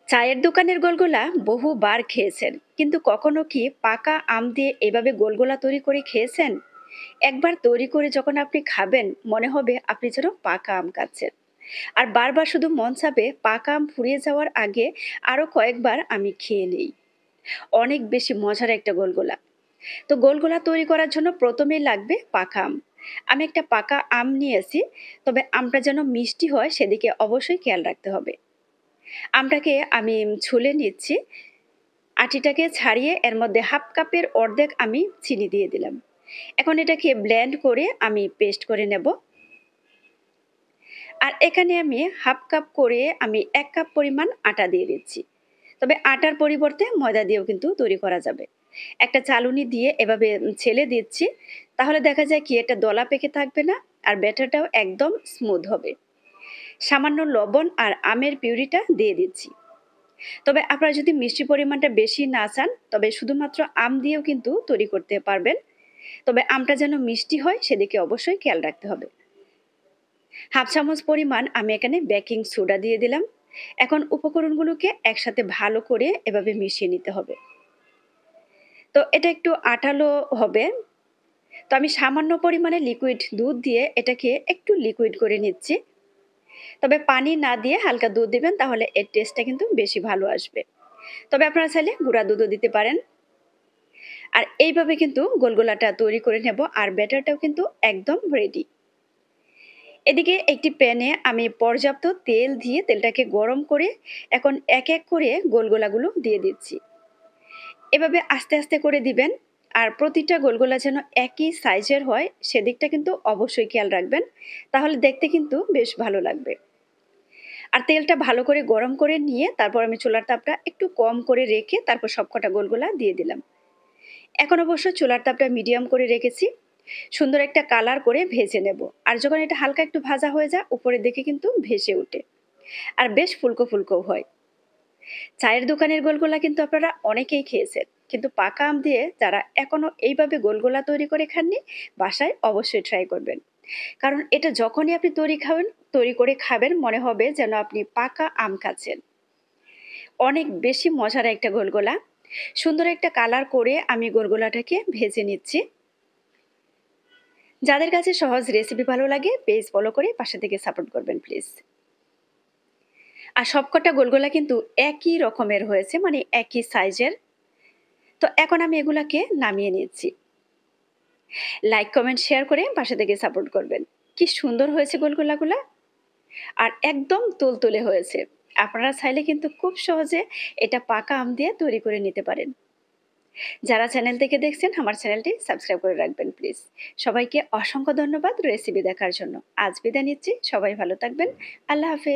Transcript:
চায়ের দোকানের গোলগোলা বহুবার খেয়েছেন, কিন্তু কখনো কি পাকা আম দিয়ে এভাবে গোলগোলা তৈরি করে খেয়েছেন? একবার তৈরি করে যখন আপনি খাবেন, মনে হবে আপনি যেন পাকা আম খাচ্ছেন। আর বারবার শুধু মন চাবে পাকা আম ফুরিয়ে যাওয়ার আগে আরো কয়েকবার আমি খেয়ে নেই। অনেক বেশি মজার একটা গোলগোলা। তো গোলগোলা তৈরি করার জন্য প্রথমেই লাগবে পাকা আম। আমি একটা পাকা আম নিয়েছি, তবে আমটা যেন মিষ্টি হয় সেদিকে অবশ্যই খেয়াল রাখতে হবে। আমটাকে আমি ছুলে নিচ্ছি। আটিটাকে ছাড়িয়ে এর মধ্যে হাফ কাপের অর্ধেক আমি চিনি দিয়ে দিলাম। এখন এটাকে ব্লেন্ড করে আমি পেস্ট করে নেব। আর এখানে আমি হাফ কাপ করে আমি ১ কাপ পরিমাণ আটা দিয়ে দিচ্ছি। তবে আটার পরিবর্তে ময়দা দিয়েও কিন্তু তৈরি করা যাবে। একটা চালুনি দিয়ে এভাবে ছেলে দিচ্ছি। তাহলে দেখা যায় কি এটা দলা পেকে থাকবে না, আর ব্যাটারটাও একদম স্মুথ হবে। সামান্য লবণ আর আমের পিউরিটা দিয়ে দিচ্ছি। তবে আপনারা যদি মিষ্টি পরিমাণটা বেশি না চান, তবে শুধুমাত্র আম দিয়েও কিন্তু তৈরি করতে পারবেন। তবে আমটা যেন মিষ্টি হয় সেদিকে অবশ্যই খেয়াল রাখতে হবে। হাফ চামচ পরিমাণ আমি এখানে বেকিং সোডা দিয়ে দিলাম। এখন উপকরণগুলোকে একসাথে ভালো করে এভাবে মিশিয়ে নিতে হবে। তো এটা একটু আঠালো হবে। তো আমি সামান্য পরিমাণে লিকুইড দুধ দিয়ে এটাকে একটু লিকুইড করে নিচ্ছি। তবে পানি না দিয়ে হালকা দুধ দিবেন, তাহলে এর টেস্টটা কিন্তু বেশি ভালো আসবে। তবে আপনারা চাইলে গুঁড়া দুধও দিতে পারেন। আর এইভাবে কিন্তু গোলগোলাটা তৈরি করে নেব, আর ব্যাটারটাও কিন্তু একদম রেডি। এদিকে একটি প্যানে আমি পর্যাপ্ত তেল দিয়ে তেলটাকে গরম করে এখন এক এক করে গোলগোলাগুলো দিয়ে দিচ্ছি। এভাবে আস্তে আস্তে করে দিবেন। আর প্রতিটা গোলগোলা যেন একই সাইজের হয় সেদিকটা কিন্তু অবশ্যই খেয়াল রাখবেন, তাহলে দেখতে কিন্তু বেশ ভালো লাগবে। আর তেলটা ভালো করে গরম করে নিয়ে তারপর আমি চুলার তাপটা একটু কম করে রেখে তারপর সবকটা গোলগোলা দিয়ে দিলাম। এখন অবশ্য চুলার তাপটা মিডিয়াম করে রেখেছি। সুন্দর একটা কালার করে ভেজে নেব। আর যখন এটা হালকা একটু ভাজা হয়ে যায় উপরের দিকে কিন্তু ভেসে ওঠে। আর বেশ ফুলকো ফুলকো হয়। চায়ের দোকানের গোলগোলা কিন্তু আপনারা অনেকেই খেয়েছেন। কিন্তু পাকা আম দিয়ে যারা এখনো এইভাবে গোলগোলা তৈরি করে খাননি, বাসায় অবশ্যই ট্রাই করবেন। কারণ এটা যখনই আপনি তৈরি করে খাবেন মনে হবে যেন আপনি পাকা আম খাচ্ছেন। অনেক বেশি মজার একটা গোলগোলা। সুন্দর একটা কালার করে আমি গোলগোলাটাকে ভেজে নিচ্ছি। যাদের কাছে সহজ রেসিপি ভালো লাগে পেজ ফলো করে পাশে থেকে সাপোর্ট করবেন প্লিজ। আর সবকটা গোলগোলা কিন্তু একই রকমের হয়েছে, মানে একই সাইজের। তো এখন আমি এগুলাকে নামিয়ে নিচ্ছি। লাইক কমেন্ট শেয়ার করে পাশে থেকে সাপোর্ট করবেন। কি সুন্দর হয়েছে গোলগোলাগুলা, আর একদম তুলতুলে হয়েছে। আপনারা চাইলে কিন্তু খুব সহজে এটা পাকা আম দিয়ে তৈরি করে নিতে পারেন। যারা চ্যানেল থেকে দেখছেন আমার চ্যানেলটি সাবস্ক্রাইব করে রাখবেন প্লিজ। সবাইকে অসংখ্য ধন্যবাদ রেসিপি দেখার জন্য। আজ বিদায় নিচ্ছি। সবাই ভালো থাকবেন। আল্লাহ হাফেজ।